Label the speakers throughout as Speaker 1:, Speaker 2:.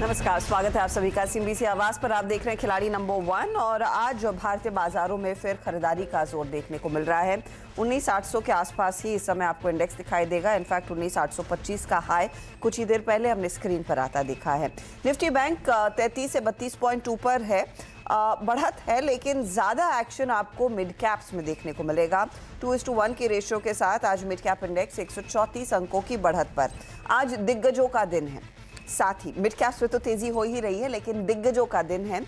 Speaker 1: नमस्कार, स्वागत है आप सभी का सीएनबीसी आवाज पर। आप देख रहे हैं खिलाड़ी नंबर 1 और आज भारतीय बाजारों में फिर खरीदारी का जोर देखने को मिल रहा है। 19,800 के आसपास ही इस समय आपको इंडेक्स दिखाई देगा। इनफैक्ट 19,825 का हाई कुछ ही देर पहले हमने स्क्रीन पर आता देखा है। निफ्टी बैंक 33 से 32 पॉइंट ऊपर है। बढ़त है, लेकिन ज्यादा एक्शन आपको मिड कैप्स में देखने को मिलेगा। 2:1 की रेशियो के साथ आज मिड कैप इंडेक्स 134 अंकों की बढ़त पर। आज दिग्गजों का दिन है, साथ ही मिड कैप्स में तो तेजी हो ही रही है, लेकिन दिग्गजों का दिन है।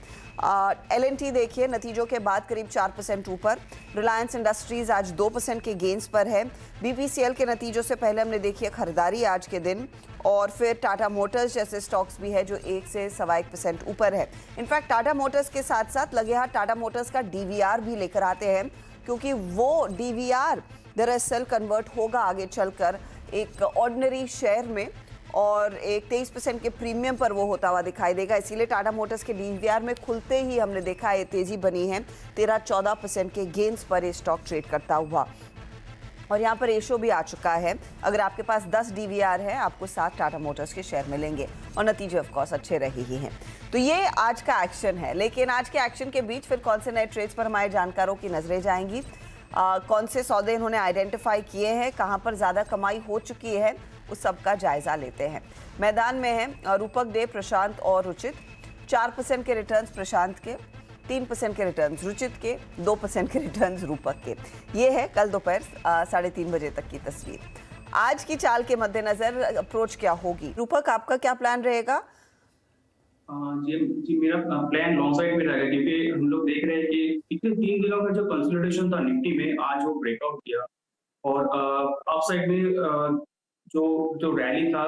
Speaker 1: L&T देखिए, नतीजों के बाद करीब 4% ऊपर। रिलायंस इंडस्ट्रीज आज 2% के गेंस पर है। BPCL के नतीजों से पहले हमने देखी है खरीदारी आज के दिन, और फिर टाटा मोटर्स जैसे स्टॉक्स भी है जो 1 से 1.25% ऊपर है। इनफैक्ट टाटा मोटर्स के साथ साथ लगे हाथ टाटा मोटर्स का DVR भी लेकर आते हैं, क्योंकि वो DVR दरअसल कन्वर्ट होगा आगे चलकर एक ऑर्डिनरी शेयर में, और एक 23% के प्रीमियम पर वो होता हुआ दिखाई देगा। इसीलिए टाटा मोटर्स के DVR में खुलते ही हमने देखा है तेजी बनी है। 13-14% के गेंस पर ये स्टॉक ट्रेड करता हुआ, और यहाँ पर रेशो भी आ चुका है। अगर आपके पास 10 DVR है, आपको 7 टाटा मोटर्स के शेयर मिलेंगे, और नतीजे ऑफ कोर्स अच्छे रहे ही हैं। तो ये आज का एक्शन है, लेकिन आज के एक्शन के बीच फिर कौन से नए ट्रेड्स पर हमारे जानकारों की नजरें जाएंगी, कौन से सौदे इन्होंने आइडेंटिफाई किए हैं, कहां पर ज्यादा कमाई हो चुकी है, उस सब का जायजा लेते हैं। मैदान में है रूपक डे, प्रशांत और रुचित। 4% के रिटर्न्स प्रशांत के, 3% के रिटर्न्स रुचित के, 2% के रिटर्न्स रूपक के। ये है कल दोपहर 3:30 बजे तक की तस्वीर। आज की चाल के मद्देनजर अप्रोच क्या होगी? रूपक, आपका क्या प्लान रहेगा?
Speaker 2: जी मेरा प्लान लॉन्ग साइड में रहेगा, क्योंकि हम लोग देख रहे हैं कि पिछले 3 दिनों का जो कंसोलिडेशन था निफ्टी में, आज वो ब्रेकआउट किया, और अप साइड में जो जो रैली था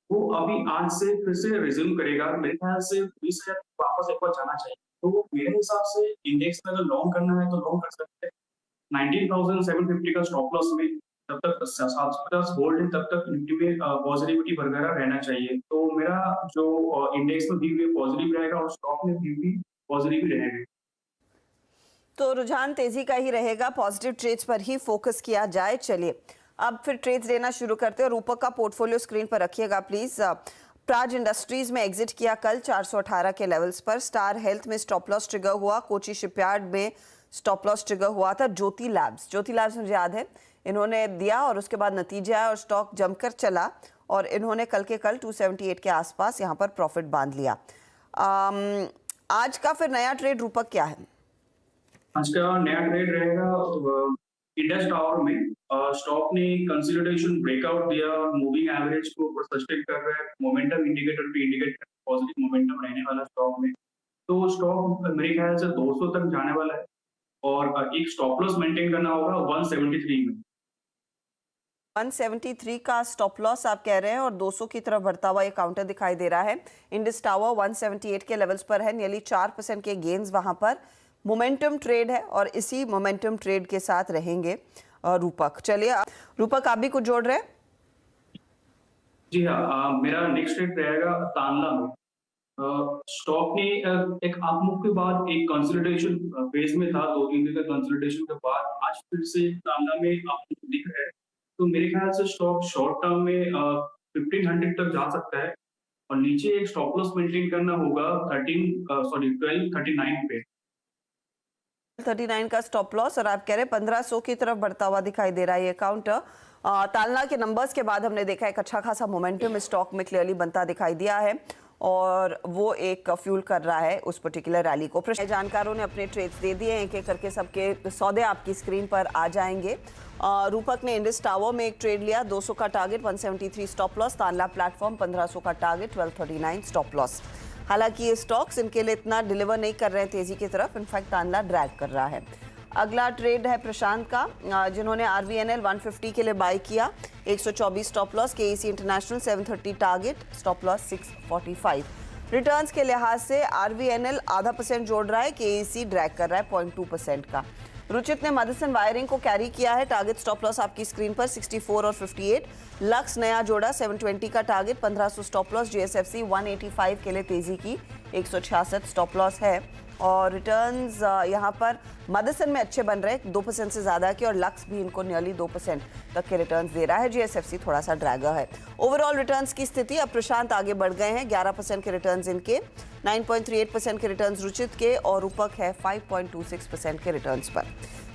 Speaker 2: वो अभी आज से फिर से रिज्यूम करेगा। मेरे ख्याल से 20,000 वापस एक बार जाना चाहिए। तो मेरे हिसाब से इंडेक्स में अगर लॉन्ग करना है तो लॉन्ग कर सकते हैं। 19,750 का स्टॉप लॉस में, जब तक 750 होल्ड है तब तक निफ्टी में पॉजिटिविटी बरकरार रहना चाहिए। तो मेरा जो इंडेक्स में भी पॉजिटिव रहेगा और स्टॉक में भी पॉजिटिव ही रहेगा।
Speaker 1: तो रुझान तेजी का ही रहेगा, पॉजिटिव ट्रेड्स पर ही फोकस किया जाए। चलिए अब फिर ट्रेड्स लेना शुरू करते हैं। रूपक का पोर्टफोलियो स्क्रीन पर रखिएगा प्लीज। प्राज इंडस्ट्रीज में एग्जिट किया कल 418 के लेवल्स पर। स्टार हेल्थ में स्टॉप लॉस ट्रिगर हुआ। कोची शिपयार्ड में स्टॉप लॉस ट्रिगर हुआ था। ज्योति लैब्स मुझे याद है इन्होंने दिया, और उसके बाद नतीजे आया और स्टॉक जमकर चला, और इन्होंने कल 278 के आसपास यहाँ पर प्रॉफिट बांध लिया। आज का फिर नया ट्रेड रूपक क्या है?
Speaker 2: आज का नया ट्रेड रहेगा इंडस टावर में। स्टॉक ने कंसोलिडेशन ब्रेकआउट दिया, मूविंग एवरेज को ऊपर सस्टेन कर रहा है। मोमेंटम इंडिकेटर भी इंडिकेट कर पॉजिटिव मोमेंटम रहने वाला स्टॉक में। तो स्टॉक मेरे ख्याल से 200 तक जाने वाला है, और एक स्टॉप लॉस मेंटेन करना होगा 173 में।
Speaker 1: 173 का स्टॉप लॉस आप कह रहे हैं, और 200 की तरफ बढ़ता हुआ ये काउंटर दिखाई दे रहा है। इंडस टावर 178 के लेवल्स पर है। नियरली 4% के गेन्स वहां पर। मोमेंटम ट्रेड है, और इसी मोमेंटम ट्रेड के साथ रहेंगे रूपक। चलिए रूपक, आप भी कुछ जोड़ रहे हैं?
Speaker 2: जी हाँ, मेरा नेक्स्ट ट्रेड रहेगा तांला में। स्टॉक ने एक अपमूव के बाद एक कंसोलिडेशन फेज में था। 2-3 दिन का कंसोलिडेशन के बाद आज फिर से तांला में अपमूव दिख रहा है। तो मेरे ख्याल से स्टॉक शॉर्ट टर्म में 1500 तक जा सकता है, और नीचे एक स्टॉप लॉस मेंटेन करना होगा 1239 पे।
Speaker 1: 39 का स्टॉप लॉस, और आप कह रहे हैं 1500 की तरफ बढ़ता हुआ दिखाई दे रहा है ये काउंटर। तालना के नंबर्स के बाद हमने देखा एक अच्छा खासा मोमेंटम स्टॉक में क्लियरली बनता दिखाई दिया है, और वो एक फ्यूल कर रहा है उस पर्टिकुलर रैली को। जानकारों ने अपने ट्रेड्स दे दिए हैं, एक एक करके सबके सौदे आपकी स्क्रीन पर आ जाएंगे। रूपक ने इंडस टावर में एक ट्रेड लिया, 200 का target, 173 stop loss. Tanla platform 1500 का टारगेट, 1239 स्टॉप लॉस। हालांकि ये स्टॉक्स इनके लिए इतना डिलीवर नहीं कर रहे हैं तेजी की तरफ, इनफैक्ट तानला ड्रैग कर रहा है। अगला ट्रेड है प्रशांत का, जिन्होंने RVNL 150 के लिए बाय किया। 124 stop loss. KEC international 730 target, stop loss 645। Returns के लिहाज से RVNL 0.5% जोड़ रहा है, KEC ड्रैग कर रहा है 0.2% का। रुचित ने मदरसन वायरिंग को कैरी किया है। टारगेट स्टॉप लॉस आपकी स्क्रीन पर 64 और 58। लक्स नया जोड़ा, 720 का टारगेट, 1500 स्टॉप लॉस। GSFC 185 के लिए तेजी की, 166 स्टॉप लॉस है। और रिटर्न्स यहाँ पर मदरसन में अच्छे बन रहे, 2% से ज़्यादा के, और लक्स भी इनको नियरली 2% तक के रिटर्न्स दे रहा है। जीएसएफसी थोड़ा सा ड्रैगर है। ओवरऑल रिटर्न्स की स्थिति, अब प्रशांत आगे बढ़ गए हैं, 11% के रिटर्न्स इनके, 9.38% के रिटर्न्स रुचित के, और रूपक है 5.26% के रिटर्न्स पर।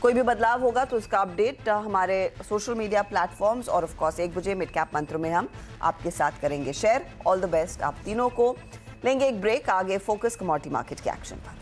Speaker 1: कोई भी बदलाव होगा तो उसका अपडेट हमारे सोशल मीडिया प्लेटफॉर्म्स और ऑफ कोर्स 1 बजे मिड कैप मंत्र में हम आपके साथ करेंगे शेयर। ऑल द बेस्ट आप तीनों को। लेंगे एक ब्रेक, आगे फोकस कमोडिटी मार्केट के एक्शन पर।